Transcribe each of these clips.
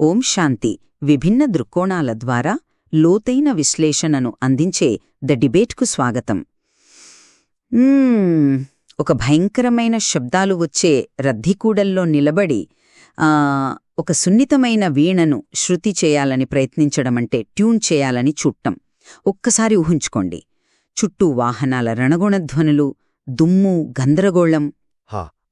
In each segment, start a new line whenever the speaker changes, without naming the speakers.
ఓం శాంతి విభిన్న దృక్కోణాల ద్వారా లోతైన విశ్లేషణను అందించే ద డిబేట్కు స్వాగతం. ఒక భయంకరమైన శబ్దాలు వచ్చే రద్దీకూడల్లో నిలబడి ఒక సున్నితమైన వీణను శృతి చేయాలని ప్రయత్నించడమంటే ట్యూన్ చేయాలని చూడటం. ఒక్కసారి ఊహించుకోండి, చుట్టూ వాహనాల రణగుణధ్వనులు, దుమ్ము, గందరగోళం.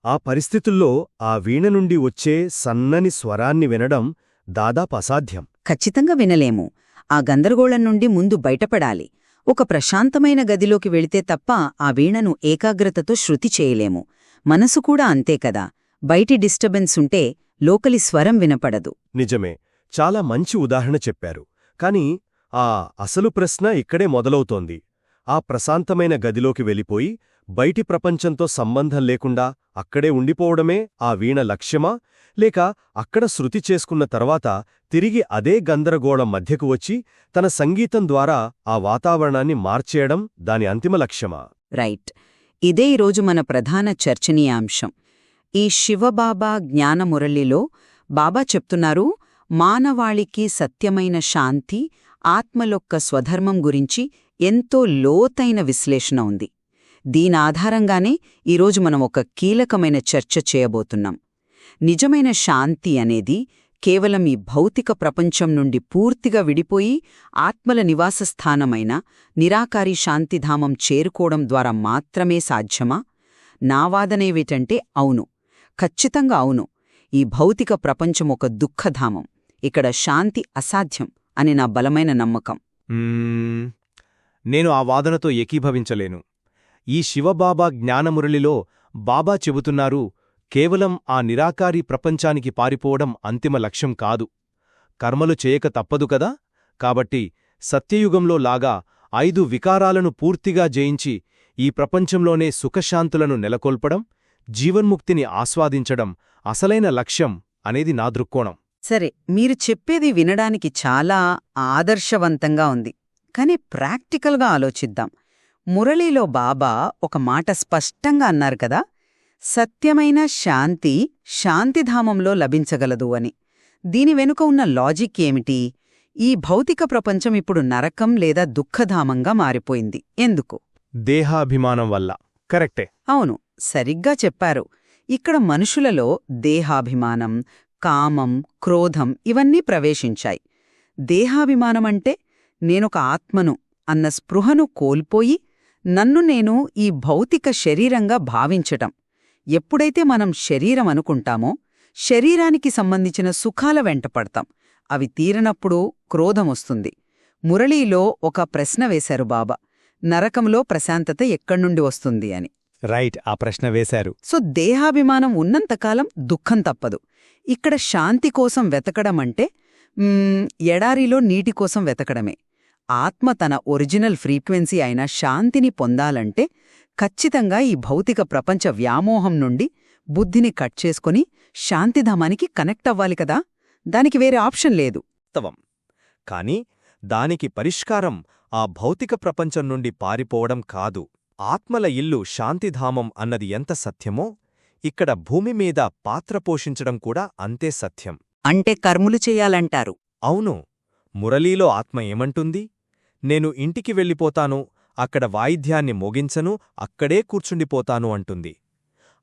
ఆ పరిస్థితుల్లో ఆ వీణ నుండి వచ్చే సన్నని స్వరాన్ని వినడం దాదాపు అసాధ్యం.
ఖచ్చితంగా వినలేము. ఆ గందరగోళం నుండి ముందు బయటపడాలి. ఒక ప్రశాంతమైన గదిలోకి వెళితే తప్ప ఆ వీణను ఏకాగ్రతతో శృతి చేయలేము. మనసు కూడా అంతే కదా, బయటి డిస్టర్బెన్స్ ఉంటే లోకలి స్వరం వినపడదు.
నిజమే, చాలా మంచి ఉదాహరణ చెప్పారు. కాని ఆ అసలు ప్రశ్న ఇక్కడే మొదలవుతోంది. ఆ ప్రశాంతమైన గదిలోకి వెళ్ళిపోయి బయటి ప్రపంచంతో సంబంధం లేకుండా అక్కడే ఉండిపోవడమే ఆ వీణ లక్ష్యమా, లేక అక్కడ శృతి చేసుకున్న తర్వాత తిరిగి అదే గందరగోళం మధ్యకు వచ్చి తన సంగీతం ద్వారా ఆ వాతావరణాన్ని మార్చేయడం దాని అంతిమ లక్ష్యమా?
రైట్. ఇదే ఈరోజు మన ప్రధాన చర్చనీయాంశం. ఈ శివబాబా జ్ఞానమురళిలో బాబా చెప్తున్నారు, మానవాళికి సత్యమైన శాంతి, ఆత్మలొక్క స్వధర్మం గురించి ఎంతో లోతైన విశ్లేషణ ఉంది. దీనాధారంగానే ఈరోజు మనం ఒక కీలకమైన చర్చ చేయబోతున్నాం. నిజమైన శాంతి అనేది కేవలం ఈ భౌతిక ప్రపంచం నుండి పూర్తిగా విడిపోయి ఆత్మల నివాసస్థానమైన నిరాకారి శాంతిధామం చేరుకోవడం ద్వారా మాత్రమే సాధ్యమా? నా వాదనేవిటంటే అవును, ఖచ్చితంగా అవును. ఈ భౌతిక ప్రపంచం ఒక దుఃఖధామం, ఇక్కడ శాంతి అసాధ్యం అని నా బలమైన నమ్మకం.
నేను ఆ వాదనతో ఏకీభవించలేను. ఈ శివబాబా జ్ఞానమురళిలో బాబా చెబుతున్నారు, కేవలం ఆ నిరాకారి ప్రపంచానికి పారిపోవడం అంతిమ లక్ష్యం కాదు. కర్మలు చేయక తప్పదు కదా. కాబట్టి సత్యయుగంలో లాగా 5 వికారాలను పూర్తిగా జయించి ఈ ప్రపంచంలోనే సుఖశాంతులను నెలకొల్పడం, జీవన్ముక్తిని ఆస్వాదించడం అసలైన లక్ష్యం అనేది నా దృక్కోణం.
సరే, మీరు చెప్పేది వినడానికి చాలా ఆదర్శవంతంగా ఉంది. కాని ప్రాక్టికల్గా ఆలోచిద్దాం. మురళీలో బాబా ఒక మాట స్పష్టంగా అన్నారు కదా, సత్యమైన శాంతి శాంతిధామంలో లభించగలదు అని. దీని వెనుక ఉన్న లాజిక్ ఏమిటి? ఈ భౌతిక ప్రపంచం ఇప్పుడు నరకం లేదా దుఃఖధామంగా మారిపోయింది ఎందుకు?
దేహాభిమానం వల్ల. కరెక్టే.
అవును, సరిగ్గా చెప్పారు. ఇక్కడ మనుషులలో దేహాభిమానం, కామం, క్రోధం ఇవన్నీ ప్రవేశించాయి. దేహాభిమానమంటే నేనొక ఆత్మను అన్న స్పృహను కోల్పోయి నన్ను నేను ఈ భౌతిక శరీరంగా భావించటం. ఎప్పుడైతే మనం శరీరం అనుకుంటామో శరీరానికి సంబంధించిన సుఖాల వెంటపడతాం. అవి తీరనప్పుడు క్రోధమొస్తుంది. మురళీలో ఒక ప్రశ్న వేశారు బాబా, నరకంలో ప్రశాంతత ఎక్కడ్నుండి వస్తుంది అని.
రైట్, ఆ ప్రశ్న వేశారు.
సో దేహాభిమానం ఉన్నంతకాలం దుఃఖం తప్పదు. ఇక్కడ శాంతి కోసం వెతకడమంటే ఎడారిలో నీటి కోసం వెతకడమే. ఆత్మ తన ఒరిజినల్ ఫ్రీక్వెన్సీ అయిన శాంతిని పొందాలంటే ఖచ్చితంగా ఈ భౌతిక ప్రపంచ వ్యామోహం నుండి బుద్ధిని కట్ చేసుకుని శాంతిధామానికి కనెక్ట్ అవ్వాలి కదా. దానికి వేరే ఆప్షన్ లేదు.
కాని దానికి పరిష్కారం ఆ భౌతిక ప్రపంచం నుండి పారిపోవడం కాదు. ఆత్మల ఇల్లు శాంతిధామం అన్నది ఎంత సత్యమో, ఇక్కడ భూమి మీద పాత్ర పోషించడం కూడా అంతే సత్యం.
అంటే కర్ములు చెయ్యాలంటారు.
అవును. మురళీలో ఆత్మ ఏమంటుంది? నేను ఇంటికి వెళ్ళిపోతాను, అక్కడ వాయిద్యాన్ని మోగించను, అక్కడే కూర్చుండిపోతాను అంటుంది.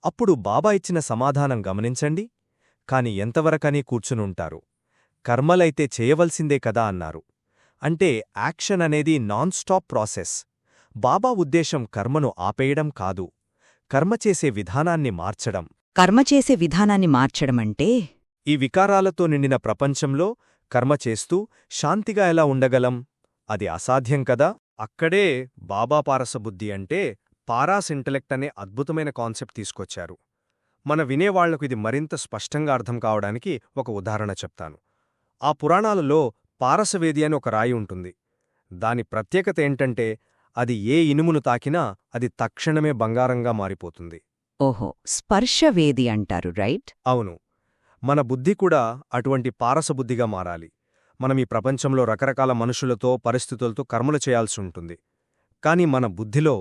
అప్పుడు బాబా ఇచ్చిన సమాధానం గమనించండి. కాని ఎంతవరకని కూర్చునుంటారు? కర్మలైతే చేయవలసిందే కదా అన్నారు. అంటే యాక్షన్ అనేది నాన్ స్టాప్ ప్రాసెస్. బాబా ఉద్దేశం కర్మను ఆపేయడం కాదు, కర్మ చేసే విధానాన్ని మార్చడం.
కర్మ చేసే విధానాన్ని మార్చడమంటే
ఈ వికారాలతో నిండిన ప్రపంచంలో కర్మ చేస్తూ శాంతిగా ఎలా ఉండగలం? అది అసాధ్యం కదా. అక్కడే బాబా పారసబుద్ధి అంటే పారాస్ ఇంటలెక్ట్ అనే అద్భుతమైన కాన్సెప్ట్ తీసుకొచ్చారు. మన వినేవాళ్లకు ఇది మరింత స్పష్టంగా అర్థం కావడానికి ఒక ఉదాహరణ చెప్తాను. ఆ పురాణాలలో పారసవేది అని ఒక రాయి ఉంటుంది. దాని ప్రత్యేకత ఏంటంటే అది ఏ ఇనుమును తాకినా అది తక్షణమే బంగారంగా మారిపోతుంది.
ఓహో, స్పర్శవేది అంటారు, రైట్?
అవును. మన బుద్ధి కూడా అటువంటి పారసబుద్ధిగా మారాలి. మనం ఈ ప్రపంచంలో రకరకాల మనుషులతో, పరిస్థితులతో కర్మలు చేయాల్సి ఉంటుంది. కాని మన బుద్ధిలో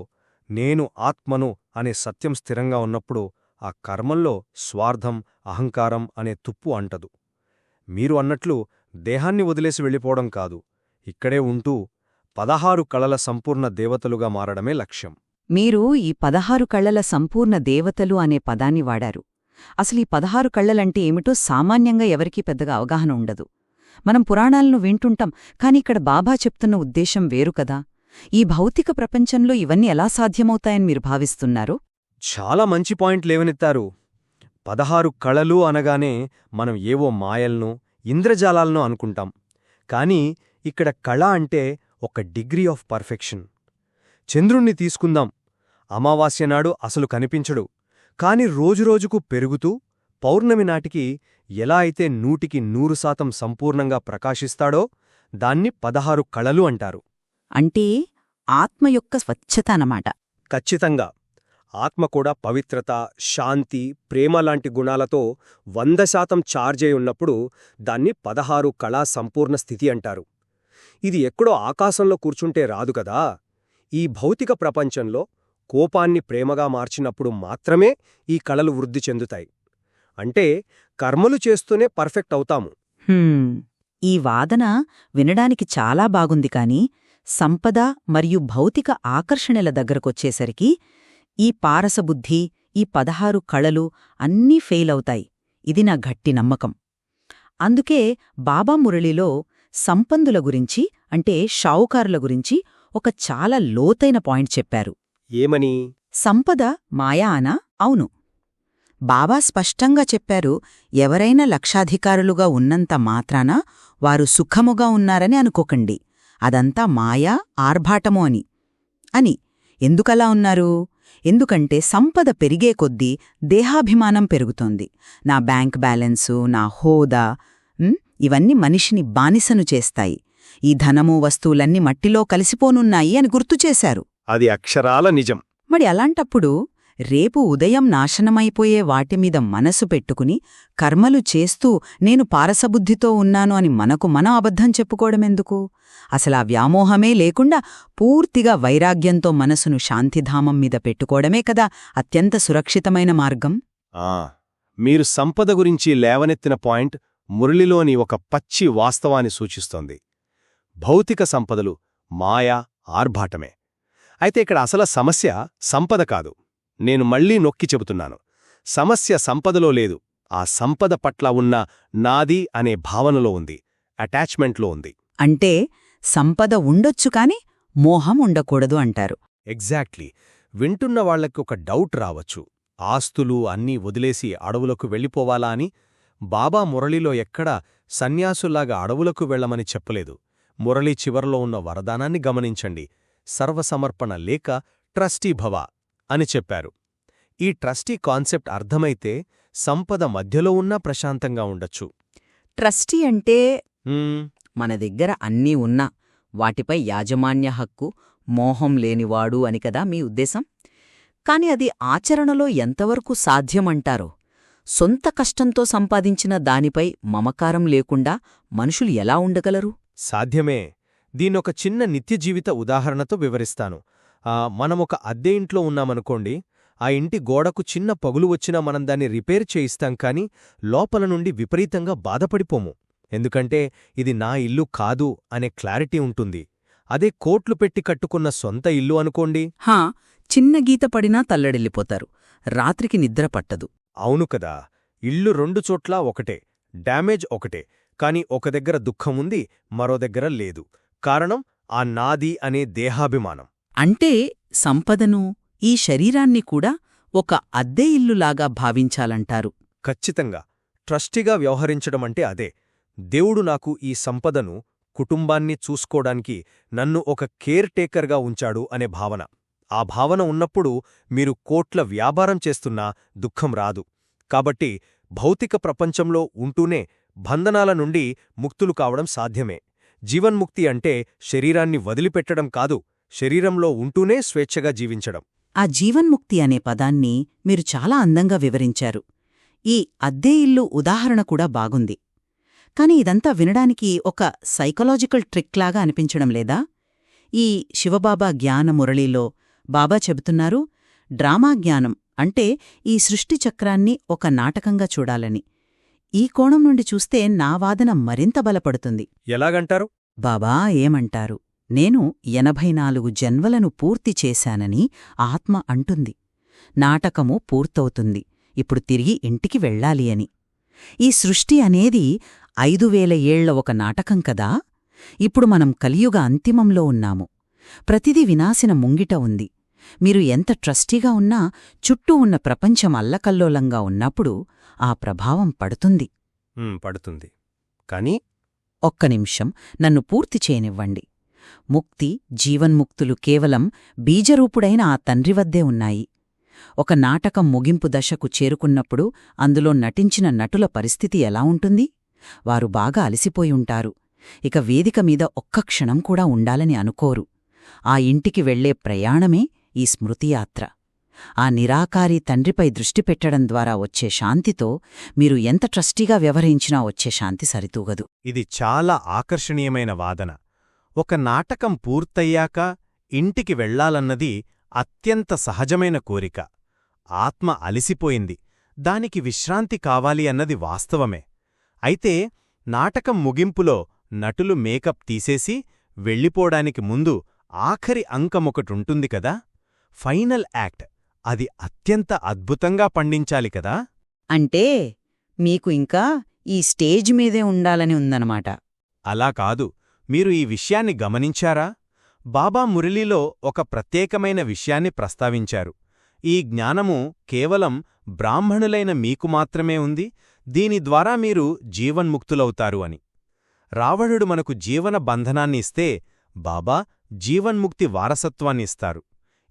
నేను ఆత్మను అనే సత్యం స్థిరంగా ఉన్నప్పుడు ఆ కర్మల్లో స్వార్థం, అహంకారం అనే తుప్పు అంటదు. మీరు అన్నట్లు దేహాన్ని వదిలేసి వెళ్ళిపోవడం కాదు, ఇక్కడే ఉంటూ 16 కళల సంపూర్ణ దేవతలుగా మారడమే లక్ష్యం.
మీరు ఈ 16 కళ్లల సంపూర్ణ దేవతలు అనే పదాన్ని వాడారు. అసలు ఈ 16 కళ్లలంటే ఏమిటో సామాన్యంగా ఎవరికీ పెద్దగా అవగాహన ఉండదు. మనం పురాణాలను వింటుంటాం, కాని ఇక్కడ బాబా చెప్తున్న ఉద్దేశం వేరు కదా. ఈ భౌతిక ప్రపంచంలో ఇవన్నీ ఎలా సాధ్యమవుతాయని మీరు భావిస్తున్నారు?
చాలా మంచి పాయింట్ లేవనెత్తారు. 16 కళలు అనగానే మనం ఏవో మాయల్నో ఇంద్రజాలాలనో అనుకుంటాం. కాని ఇక్కడ కళ అంటే ఒక డిగ్రీ ఆఫ్ పర్ఫెక్షన్. చంద్రుణ్ణి తీసుకుందాం. అమావాస్యనాడు అసలు కనిపించడు, కాని రోజురోజుకు పెరుగుతూ పౌర్ణమి నాటికి ఎలా అయితే 100% సంపూర్ణంగా ప్రకాశిస్తాడో దాన్ని 16 కళలు అంటారు.
అంటే ఆత్మ యొక్క స్వచ్ఛత అన్నమాట.
ఖచ్చితంగా. ఆత్మ కూడా పవిత్రత, శాంతి, ప్రేమ లాంటి గుణాలతో 100% ఛార్జ్ అయి ఉన్నప్పుడు దాన్ని 16 కళా సంపూర్ణ స్థితి అంటారు. ఇది ఎక్కడో ఆకాశంలో కూర్చుంటే రాదు కదా. ఈ భౌతిక ప్రపంచంలో కోపాన్ని ప్రేమగా మార్చినప్పుడు మాత్రమే ఈ కళలు వృద్ధి చెందుతాయి. అంటే కర్మలు చేస్తూనే పర్ఫెక్ట్ అవుతాము.
ఈ వాదన వినడానికి చాలా బాగుంది, కాని సంపద మరియు భౌతిక ఆకర్షణల దగ్గరకొచ్చేసరికి ఈ పారసబుద్ధి, ఈ 16 కళలు అన్నీ ఫెయిల్ అవుతాయి. ఇది నా గట్టి నమ్మకం. అందుకే బాబా మురళిలో సంపన్నుల గురించి, అంటే షావుకారుల గురించి ఒక చాలా లోతైన పాయింట్ చెప్పారు.
ఏమని?
సంపద మాయా అనా? అవును. బాబా స్పష్టంగా చెప్పారు, ఎవరైనా లక్షాధికారులుగా ఉన్నంత మాత్రాన వారు సుఖముగా ఉన్నారని అనుకోకండి. అదంతా మాయా, ఆర్భాటము అని. ఎందుకలా ఉన్నారు? ఎందుకంటే సంపద పెరిగే కొద్దీ దేహాభిమానం పెరుగుతోంది. నా బ్యాంక్ బ్యాలెన్సు, నా హోదా, ఇవన్నీ మనిషిని బానిసను చేస్తాయి. ఈ ధనము, వస్తువులన్నీ మట్టిలో కలిసిపోనున్నాయి అని గుర్తుచేశారు.
అది అక్షరాల నిజం.
మరి అలాంటప్పుడు రేపు ఉదయం నాశనమైపోయే వాటిమీద మనసు పెట్టుకుని కర్మలు చేస్తూ నేను పారసబుద్ధితో ఉన్నాను అని మనకు మనం అబద్ధం చెప్పుకోవడమెందుకు? అసలా వ్యామోహమే లేకుండా పూర్తిగా వైరాగ్యంతో మనసును శాంతిధామం మీద పెట్టుకోవడమే కదా అత్యంత సురక్షితమైన మార్గం.
మీరు సంపద గురించి లేవనెత్తిన పాయింట్ మురళిలోని ఒక పచ్చి వాస్తవాన్ని సూచిస్తోంది. భౌతిక సంపదలు మాయా, ఆర్భాటమే. అయితే ఇక్కడ అసలు సమస్య సంపద కాదు. నేను మళ్లీ నొక్కి చెబుతున్నాను, సమస్య సంపదలో లేదు. ఆ సంపద పట్ల ఉన్న నాది అనే భావనలో ఉంది, అటాచ్మెంట్లో ఉంది.
అంటే సంపద ఉండొచ్చు కాని మోహం ఉండకూడదు అంటారు.
ఎగ్జాక్ట్లీ. వింటున్న వాళ్లకి ఒక డౌట్ రావచ్చు, ఆస్తులు అన్నీ వదిలేసి అడవులకు వెళ్ళిపోవాలా అని. బాబా మురళిలో ఎక్కడా సన్యాసుల్లాగా అడవులకు వెళ్లమని చెప్పలేదు. మురళి చివర్లో ఉన్న వరదానాన్ని గమనించండి. సర్వసమర్పణ లేక ట్రస్టీ భవ అని చెప్పారు. ఈ ట్రస్టీ కాన్సెప్ట్ అర్థమైతే సంపద మధ్యలో ఉన్నా ప్రశాంతంగా ఉండొచ్చు.
ట్రస్టీ అంటే మన దగ్గర అన్నీ ఉన్నా వాటిపై యాజమాన్య హక్కు, మోహం లేనివాడు అని కదా మీ ఉద్దేశం? కాని అది ఆచరణలో ఎంతవరకు సాధ్యమంటారో? సొంత కష్టంతో సంపాదించిన దానిపై మమకారం లేకుండా మనుషులు ఎలా ఉండగలరు?
సాధ్యమే. దీనొక చిన్న నిత్యజీవిత ఉదాహరణతో వివరిస్తాను. మనమొక అద్దె ఇంట్లో ఉన్నామనుకోండి. ఆ ఇంటి గోడకు చిన్న పగులు వచ్చినా మనం దాన్ని రిపేర్ చేయిస్తాం, కాని లోపల నుండి విపరీతంగా బాధపడిపోము. ఎందుకంటే ఇది నా ఇల్లు కాదు అనే క్లారిటీ ఉంటుంది. అదే కోట్లు పెట్టి కట్టుకున్న సొంత ఇల్లు అనుకోండి.
చిన్న గీత పడినా తల్లడిల్లిపోతారు, రాత్రికి నిద్ర పట్టదు.
అవును కదా. ఇల్లు 2 చోట్లా ఒకటే, డ్యామేజ్ ఒకటే. కాని ఒక దగ్గర దుఃఖముంది, మరో దగ్గర లేదు. కారణం ఆ నాది అనే దేహాభిమానం.
అంటే సంపదను, ఈ శరీరాన్ని కూడా ఒక అద్దె ఇల్లులాగా భావించాలంటారు.
ఖచ్చితంగా. ట్రస్టీగా వ్యవహరించడమంటే అదే. దేవుడు నాకు ఈ సంపదను, కుటుంబాన్ని చూసుకోడానికి నన్ను ఒక కేర్ టేకర్గా ఉంచాడు అనే భావన. ఆ భావన ఉన్నప్పుడు మీరు కోట్ల వ్యాపారం చేస్తున్నా దుఃఖం రాదు. కాబట్టి భౌతిక ప్రపంచంలో ఉంటూనే బంధనాల నుండి ముక్తులు కావడం సాధ్యమే. జీవన్ముక్తి అంటే శరీరాన్ని వదిలిపెట్టడం కాదు, శరీరంలో ఉంటూనే స్వేచ్ఛగా జీవించడం.
ఆ జీవన్ముక్తి అనే పదాన్ని మీరు చాలా అందంగా వివరించారు. ఈ అద్దె ఇల్లు ఉదాహరణ కూడా బాగుంది. కాని ఇదంతా వినడానికి ఒక సైకలాజికల్ ట్రిక్లాగా అనిపించడం లేదా? ఈ శివబాబా జ్ఞాన మురళిలో బాబా చెబుతున్నారు, డ్రామా జ్ఞానం అంటే ఈ సృష్టి చక్రాన్ని ఒక నాటకంగా చూడాలని. ఈ కోణం నుండి చూస్తే నా వాదన మరింత బలపడుతుంది.
ఎలాగంటారు?
బాబా ఏమంటారు? నేను 84 జన్మలను పూర్తి చేశానని ఆత్మ అంటుంది. నాటకము పూర్తవుతుంది, ఇప్పుడు తిరిగి ఇంటికి వెళ్ళాలి అని. ఈ సృష్టి అనేది 5000 ఏళ్ల ఒక నాటకం కదా. ఇప్పుడు మనం కలియుగ అంతిమంలో ఉన్నాము. ప్రతిదీ వినాశన ముంగిట ఉంది. మీరు ఎంత ట్రస్టీగా ఉన్నా చుట్టూ ఉన్న ప్రపంచం అల్లకల్లోలంగా ఉన్నప్పుడు ఆ ప్రభావం పడుతుంది.
పడుతుంది. కానీ
ఒక్క నిమిషం నన్ను పూర్తి చేయనివ్వండి. ముక్తి, జీవన్ముక్తులు కేవలం బీజరూపుడైన ఆ తండ్రి వద్దే ఉన్నాయి. ఒక నాటకం ముగింపు దశకు చేరుకున్నప్పుడు అందులో నటించిన నటుల పరిస్థితి ఎలా ఉంటుంది? వారు బాగా అలసిపోయి ఉంటారు. ఇక వేదిక మీద ఒక్క క్షణం కూడా ఉండాలని అనుకోరు. ఆ ఇంటికి వెళ్లే ప్రయాణమే ఈ స్మృతియాత్ర. ఆ నిరాకారి తండ్రిపై దృష్టి పెట్టడం ద్వారా వచ్చే శాంతితో మీరు ఎంత ట్రస్టీగా వ్యవహరించినా వచ్చే శాంతి సరితూగదు.
ఇది చాలా ఆకర్షణీయమైన వాదన. ఒక నాటకం పూర్తయ్యాక ఇంటికి వెళ్లాలన్నది అత్యంత సహజమైన కోరిక. ఆత్మ అలిసిపోయింది, దానికి విశ్రాంతి కావాలి అన్నది వాస్తవమే. అయితే నాటకం ముగింపులో నటులు మేకప్ తీసేసి వెళ్ళిపోడానికి ముందు ఆఖరి అంకమొకటుంటుంది కదా, ఫైనల్ యాక్ట్. అది అత్యంత అద్భుతంగా పండించాలి కదా.
అంటే మీకు ఇంకా ఈ స్టేజ్ మీదే ఉండాలని ఉందన్నమాట.
అలా కాదు. మీరు ఈ విషయాన్ని గమనించారా? బాబా మురళీలో ఒక ప్రత్యేకమైన విషయాన్ని ప్రస్తావించారు. ఈ జ్ఞానము కేవలం బ్రాహ్మణులైన మీకు మాత్రమే ఉంది, దీని ద్వారా మీరు జీవన్ముక్తులవుతారు అని. రావణుడు మనకు జీవన బంధనాన్ని ఇస్తే బాబా జీవన్ముక్తి వారసత్వాన్ని ఇస్తారు.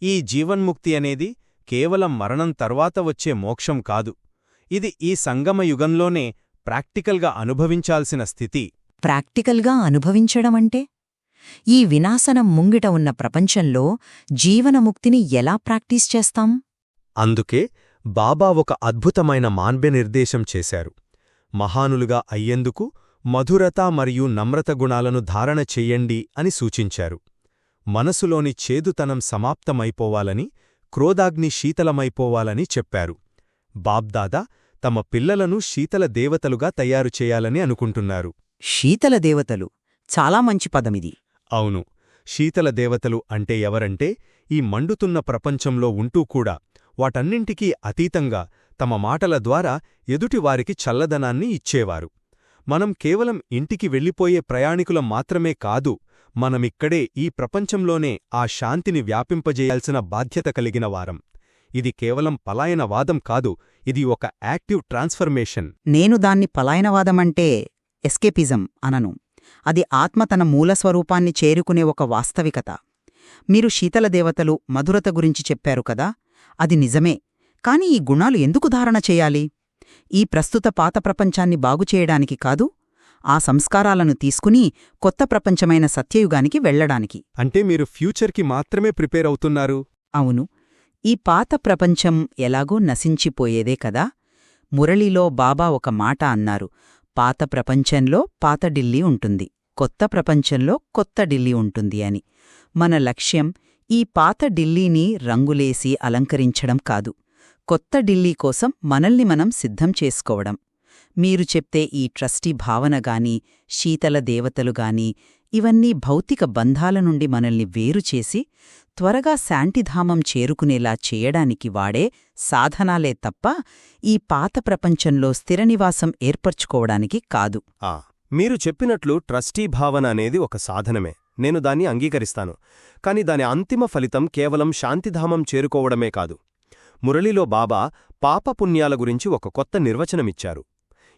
ఈ జీవన్ముక్తి అనేది కేవలం మరణం తర్వాత వచ్చే మోక్షం కాదు. ఇది ఈ సంగమయుగంలోనే ప్రాక్టికల్గా అనుభవించాల్సిన స్థితి.
ప్రాక్టికల్గా అనుభవించడమంటే? ఈ వినాశనం ముంగిట ఉన్న ప్రపంచంలో జీవనముక్తిని ఎలా ప్రాక్టీస్ చేస్తాం?
అందుకే బాబా ఒక అద్భుతమైన మార్గనిర్దేశం చేశారు. మహానులుగా అయ్యేందుకు మధురత మరియు నమ్రత గుణాలను ధారణ చెయ్యండి అని సూచించారు. మనసులోని చేదుతనం సమాప్తమైపోవాలని, క్రోధాగ్ని శీతలమైపోవాలని చెప్పారు. బాబ్దాదా తమ పిల్లలను శీతల దేవతలుగా తయారు చేయాలని అనుకుంటున్నారు.
శీతల దేవతలు చాలా మంచి పదమిది.
అవును, శీతల దేవతలు అంటే ఎవరంటే ఈ మండుతున్న ప్రపంచంలో ఉంటూ కూడా వాటన్నింటికీ అతీతంగా తమ మాటల ద్వారా ఎదుటివారికి చల్లదనాన్ని ఇచ్చేవారు. మనం కేవలం ఇంటికి వెళ్ళిపోయే ప్రయాణికులం మాత్రమే కాదు, మనమిక్కడే ఈ ప్రపంచంలోనే ఆ శాంతిని వ్యాపింపజేయాల్సిన బాధ్యత కలిగిన వారం. ఇది కేవలం పలాయనవాదం కాదు, ఇది ఒక యాక్టివ్ ట్రాన్స్ఫర్మేషన్.
నేను దాన్ని పలాయనవాదమంటే ఎస్కేపిజం అనను. అది ఆత్మ తన మూలస్వరూపాన్ని చేరుకునే ఒక వాస్తవికత. మీరు శీతల దేవతలు, మధురత గురించి చెప్పారు కదా, అది నిజమే. కాని ఈ గుణాలు ఎందుకు ధారణ చేయాలి? ఈ ప్రస్తుత పాత ప్రపంచాన్ని బాగుచేయడానికి కాదు, ఆ సంస్కారాలను తీసుకుని కొత్త ప్రపంచమైన సత్యయుగానికి వెళ్లడానికి.
అంటే మీరు ఫ్యూచర్కి మాత్రమే ప్రిపేర్ అవుతున్నారు?
అవును. ఈ పాత ప్రపంచం ఎలాగో నశించిపోయేదే కదా. మురళిలో బాబా ఒక మాట అన్నారు, పాత ప్రపంచంలో పాత ఢిల్లీ ఉంటుంది, కొత్త ప్రపంచంలో కొత్త ఢిల్లీ ఉంటుంది అని. మన లక్ష్యం ఈ పాత ఢిల్లీని రంగులేసి అలంకరించడం కాదు, కొత్త ఢిల్లీ కోసం మనల్ని మనం సిద్ధం చేసుకోవడం. మీరు చెప్తే ఈ ట్రస్టీ భావనగాని, శీతల దేవతలుగాని ఇవన్నీ భౌతిక బంధాల నుండి మనల్ని వేరుచేసి త్వరగా శాంతిధామం చేరుకునేలా చేయడానికి వాడే సాధనాలే తప్ప ఈ పాత ప్రపంచంలో స్థిరనివాసం ఏర్పర్చుకోవడానికి కాదు.
మీరు చెప్పినట్లు ట్రస్టీ భావన అనేది ఒక సాధనమే, నేను దాన్ని అంగీకరిస్తాను. కాని దాని అంతిమ ఫలితం కేవలం శాంతిధామం చేరుకోవడమే కాదు. మురళిలో బాబా పాపపుణ్యాల గురించి ఒక కొత్త నిర్వచనమిచ్చారు.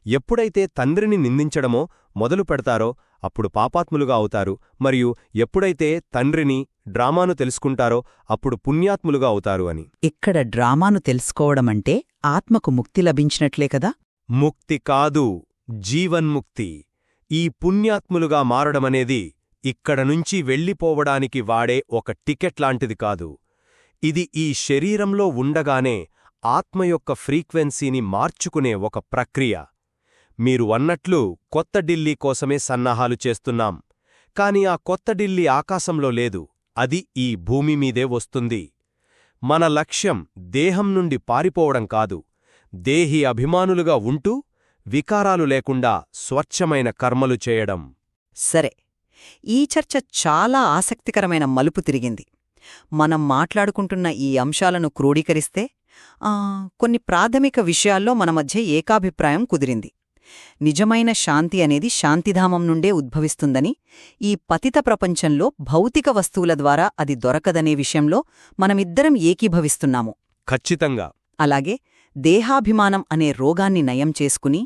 ఎప్పుడైతే తండ్రిని నిందించడమో మొదలు పెడతారో అప్పుడు పాపాత్ములుగా అవుతారు, మరియు ఎప్పుడైతే తండ్రిని, డ్రామాను తెలుసుకుంటారో అప్పుడు పుణ్యాత్ములుగా అవుతారు అని.
ఇక్కడ డ్రామాను తెలుసుకోవడమంటే ఆత్మకు ముక్తి లభించినట్లే కదా?
ముక్తి కాదు, జీవన్ముక్తి. ఈ పుణ్యాత్ములుగా మారడమనేది ఇక్కడనుంచి వెళ్ళిపోవడానికి వాడే ఒక టికెట్ లాంటిది కాదు. ఇది ఈ శరీరంలో ఉండగానే ఆత్మ యొక్క ఫ్రీక్వెన్సీని మార్చుకునే ఒక ప్రక్రియ. మీరు అన్నట్లు కొత్త ఢిల్లీ కోసమే సన్నాహాలు చేస్తున్నాం, కాని ఆ కొత్త ఢిల్లీ ఆకాశంలో లేదు, అది ఈ భూమిమీదే వస్తుంది. మన లక్ష్యం దేహం నుండి పారిపోవడం కాదు, దేహి అభిమానులుగా ఉంటూ వికారాలు లేకుండా స్వచ్ఛమైన కర్మలు చేయడం.
సరే, ఈ చర్చ చాలా ఆసక్తికరమైన మలుపు తిరిగింది. మనం మాట్లాడుకుంటున్న ఈ అంశాలను క్రోడీకరిస్తే కొన్ని ప్రాథమిక విషయాల్లో మన మధ్య ఏకాభిప్రాయం కుదిరింది. నిజమైన శాంతి అనేది శాంతిధామం నుండే ఉద్భవిస్తుందని, ఈ పతిత ప్రపంచంలో భౌతిక వస్తువుల ద్వారా అది దొరకదనే విషయంలో మనమిద్దరం ఏకీభవిస్తున్నాము.
ఖచ్చితంగా.
అలాగే దేహాభిమానం అనే రోగాన్ని నయం చేసుకుని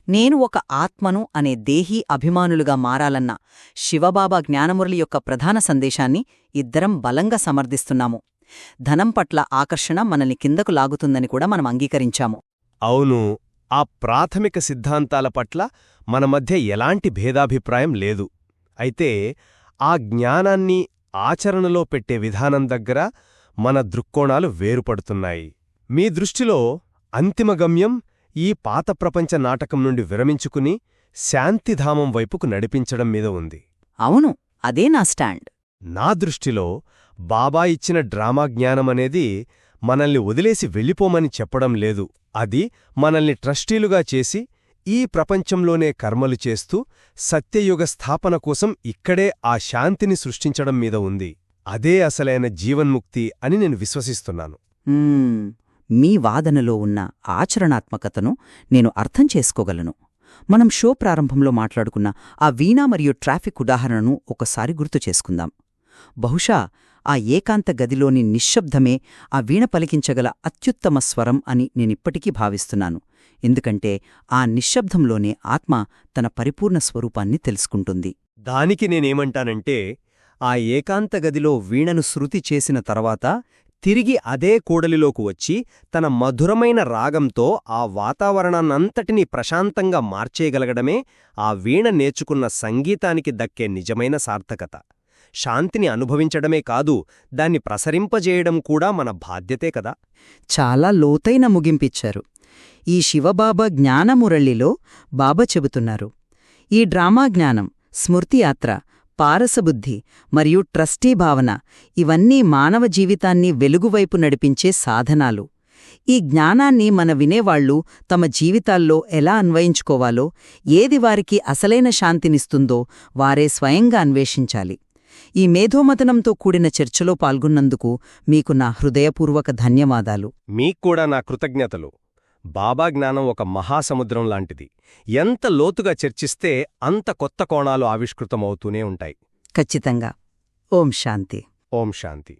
నేను ఒక ఆత్మను అనే దేహీ అభిమానులుగా మారాలన్న శివబాబా జ్ఞానమురళి యొక్క ప్రధాన సందేశాన్ని ఇద్దరం బలంగా సమర్థిస్తున్నాము. ధనం పట్ల ఆకర్షణ మనల్ని కిందకు లాగుతుందని కూడా మనం అంగీకరించాము.
అవును, ఆ ప్రాథమిక సిద్ధాంతాల పట్ల మన మధ్య ఎలాంటి భేదాభిప్రాయం లేదు. అయితే ఆ జ్ఞానాన్ని ఆచరణలో పెట్టే విధానం దగ్గర మన దృక్కోణాలు వేరుపడుతున్నాయి. మీ దృష్టిలో అంతిమ గమ్యం ఈ పాత ప్రపంచ నాటకం నుండి విరమించుకుని శాంతిధామం వైపుకు నడిపించడం మీద ఉంది.
అవును, అదే నా స్టాండ్.
నా దృష్టిలో బాబా ఇచ్చిన డ్రామా జ్ఞానమనేది మనల్ని వదిలేసి వెళ్ళిపోమని చెప్పడం లేదు. అది మనల్ని ట్రస్టీలుగా చేసి ఈ ప్రపంచంలోనే కర్మలు చేస్తూ సత్యయుగ స్థాపన కోసం ఇక్కడే ఆ శాంతిని సృష్టించడం మీద ఉంది. అదే అసలైన జీవన్ముక్తి అని నేను విశ్వసిస్తున్నాను.
మీ వాదనలో ఉన్న ఆచరణాత్మకతను నేను అర్థం చేసుకోగలను. మనం షో ప్రారంభంలో మాట్లాడుకున్న ఆ వీణా మరియు ట్రాఫిక్ ఉదాహరణను ఒకసారి గుర్తు చేసుకుందాం. బహుశా ఆ ఏకాంత గదిలోని నిశ్శబ్దమే ఆ వీణ పలికించగల అత్యుత్తమ స్వరం అని నేనిప్పటికీ భావిస్తున్నాను. ఎందుకంటే ఆ నిశ్శబ్దంలోనే ఆత్మ తన పరిపూర్ణ స్వరూపాన్ని తెలుసుకుంటుంది.
దానికి నేనేమంటానంటే, ఆ ఏకాంత గదిలో వీణను శృతి చేసిన తర్వాత తిరిగి అదే కూడలిలోకి వచ్చి తన మధురమైన రాగంతో ఆ వాతావరణాన్నంతటినీ ప్రశాంతంగా మార్చేయగలగడమే ఆ వీణ నేర్చుకున్న సంగీతానికి దక్కే నిజమైన సార్థకత. శాంతిని అనుభవించడమే కాదు, దాన్ని ప్రసరింపజేయడం కూడా మన బాధ్యతే కదా.
చాలా లోతైన ముగింపిచ్చారు. ఈ శివబాబా జ్ఞానమురళిలో బాబా చెబుతున్నారు, ఈ డ్రామా జ్ఞానం, స్మృతియాత్ర, పారసబుద్ధి మరియు ట్రస్టీ భావన ఇవన్నీ మానవ జీవితాన్ని వెలుగువైపు నడిపించే సాధనాలు. ఈ జ్ఞానాన్ని మన వినేవాళ్లు తమ జీవితాల్లో ఎలా అన్వయించుకోవాలో, ఏది వారికి అసలైన శాంతినిస్తుందో వారే స్వయంగా అన్వేషించాలి. ఈ మేధోమథనంతో కూడిన చర్చలో పాల్గొన్నందుకు మీకు నా హృదయపూర్వక ధన్యవాదాలు.
మీక్కూడా నా కృతజ్ఞతలు. బాబా జ్ఞానం ఒక మహాసముద్రం లాంటిది. ఎంత లోతుగా చర్చిస్తే అంత కొత్త కోణాలు ఆవిష్కృతమవుతూనే ఉంటాయి.
ఖచ్చితంగా. ఓం శాంతి.
ఓం శాంతి.